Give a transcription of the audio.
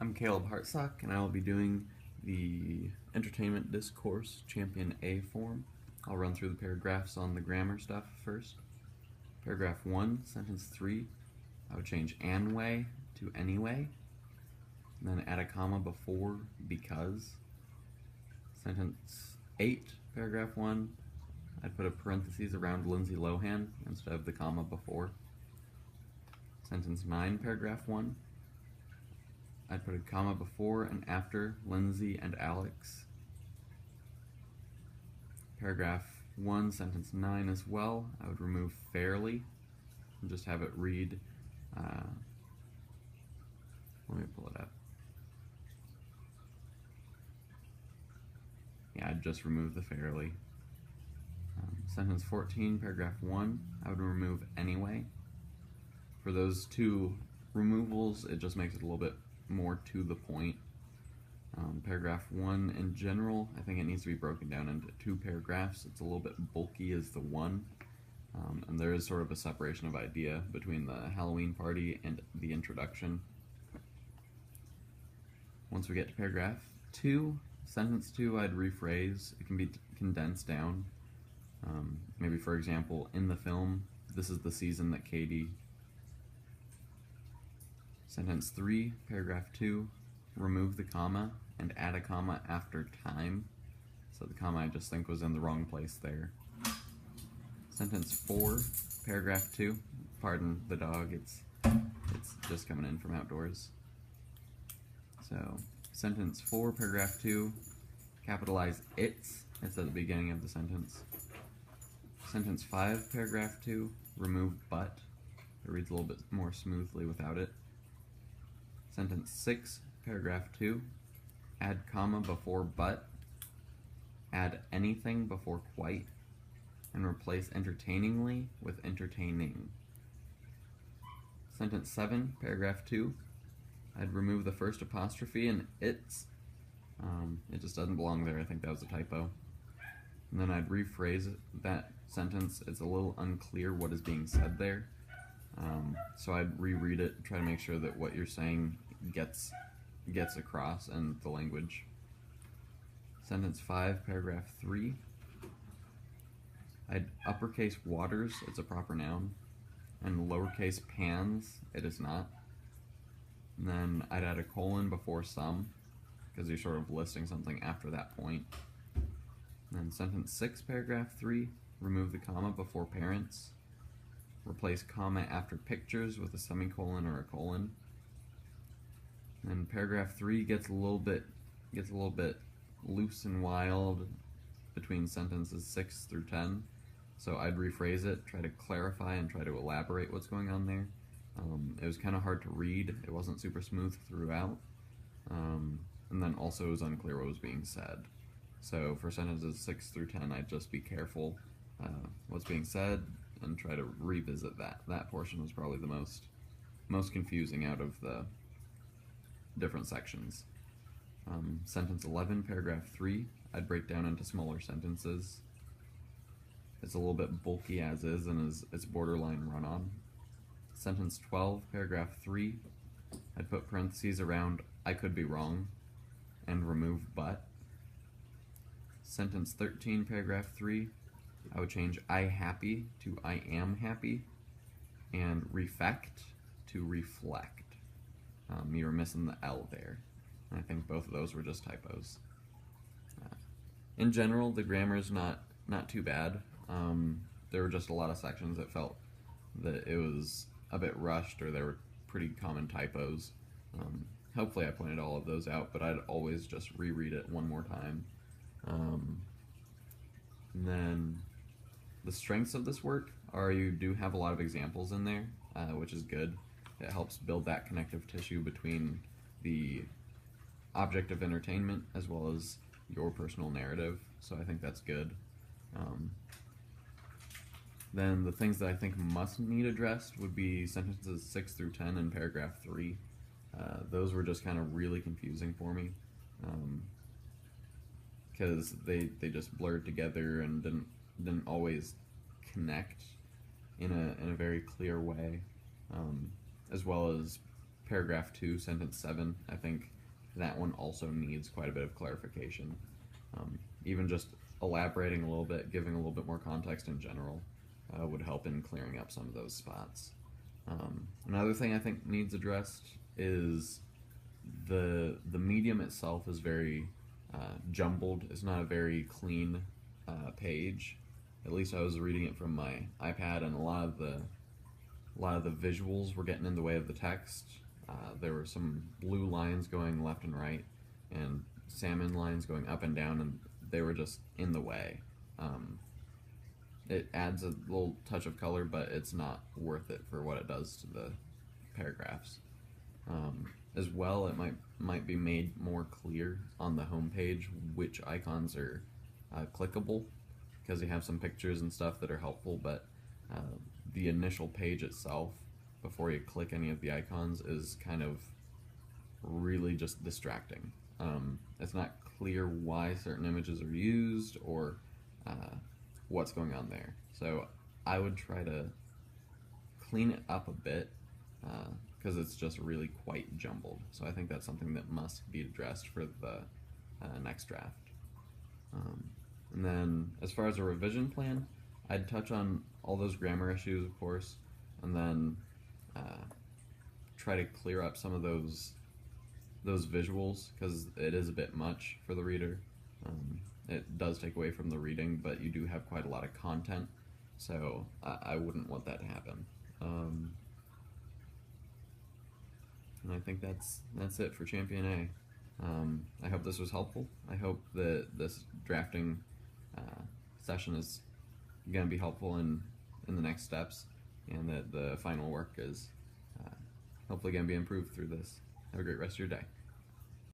I'm Caleb Hartsock, and I will be doing the Entertainment Discourse Champion A form. I'll run through the paragraphs on the grammar stuff first. Paragraph 1, sentence 3, I would change "anyway" to "anyway", and then add a comma before "because". Sentence 8, paragraph 1, I'd put a parentheses around Lindsay Lohan instead of the comma before. Sentence 9, paragraph 1, I'd put a comma before and after Lindsay and Alex. Paragraph 1, sentence 9 as well, I would remove "fairly" and just have it read, let me pull it up. Yeah, I'd just remove the "fairly". Sentence 14, paragraph 1, I would remove "anyway". For those two removals, it just makes it a little bit more to the point. Paragraph 1 in general, I think it needs to be broken down into 2 paragraphs. It's a little bit bulky as the one, and there is sort of a separation of idea between the Halloween party and the introduction. Once we get to paragraph 2, sentence 2, I'd rephrase. It can be condensed down. Maybe, for example, in the film, this is the season that Katie. Sentence 3, paragraph 2, remove the comma and add a comma after time. So the comma I just think was in the wrong place there. Sentence 4, paragraph 2, pardon the dog, it's just coming in from outdoors. So sentence 4, paragraph 2, capitalize "it's" at the beginning of the sentence. Sentence 5, paragraph 2, remove "but". It reads a little bit more smoothly without it. Sentence 6, paragraph 2, add comma before "but", add anything before "quite", and replace "entertainingly" with "entertaining". Sentence 7, paragraph 2, I'd remove the first apostrophe in "it's". It just doesn't belong there. I think that was a typo. And then I'd rephrase that sentence. It's a little unclear what is being said there. So I'd reread it, try to make sure that what you're saying gets across in the language. Sentence 5, paragraph 3, I'd uppercase "waters", it's a proper noun, and lowercase "pans", it is not. And then I'd add a colon before "some", because you're sort of listing something after that point. And then sentence 6, paragraph 3, remove the comma before "parents", replace comma after "pictures" with a semicolon or a colon. And paragraph 3 gets a little bit loose and wild between sentences 6 through 10. So I'd rephrase it, try to clarify and try to elaborate what's going on there. It was kind of hard to read. It wasn't super smooth throughout. And then also it was unclear what was being said. So for sentences 6 through 10, I'd just be careful what's being said and try to revisit that. That portion was probably the most confusing out of the different sections. Sentence 11, paragraph 3, I'd break down into smaller sentences. It's a little bit bulky as is and it's borderline run-on. Sentence 12, paragraph 3, I'd put parentheses around "I could be wrong" and remove "but". Sentence 13, paragraph 3, I would change "I happy" to "I am happy", and "refect" to "reflect". You were missing the L there, and I think both of those were just typos. In general, the grammar is not too bad. There were just a lot of sections that felt that it was a bit rushed, or there were pretty common typos. Hopefully I pointed all of those out, but I'd always just reread it one more time. And then the strengths of this work are you do have a lot of examples in there, which is good. It helps build that connective tissue between the object of entertainment as well as your personal narrative, so I think that's good. Then the things that I think must need addressed would be sentences 6 through 10 and paragraph 3. Those were just kind of really confusing for me, because they just blurred together and didn't always connect in a very clear way, as well as paragraph 2, sentence 7, I think that one also needs quite a bit of clarification. Even just elaborating a little bit, giving a little bit more context in general, would help in clearing up some of those spots. Another thing I think needs addressed is the medium itself is very jumbled. It's not a very clean page. At least I was reading it from my iPad, and a lot of the visuals were getting in the way of the text. There were some blue lines going left and right, and salmon lines going up and down, and they were just in the way. It adds a little touch of color, but it's not worth it for what it does to the paragraphs. As well, it might be made more clear on the home page which icons are clickable, because you have some pictures and stuff that are helpful, but the initial page itself, before you click any of the icons, is kind of really just distracting. It's not clear why certain images are used or what's going on there. So I would try to clean it up a bit, because it's just really quite jumbled. So I think that's something that must be addressed for the next draft. And then as far as a revision plan, I'd touch on all those grammar issues, of course, and then try to clear up some of those visuals, because it is a bit much for the reader. It does take away from the reading, but you do have quite a lot of content, so I wouldn't want that to happen. And I think that's it for Champion A. I hope this was helpful. I hope that this drafting session is going to be helpful in the next steps, and that the final work is hopefully going to be improved through this. Have a great rest of your day.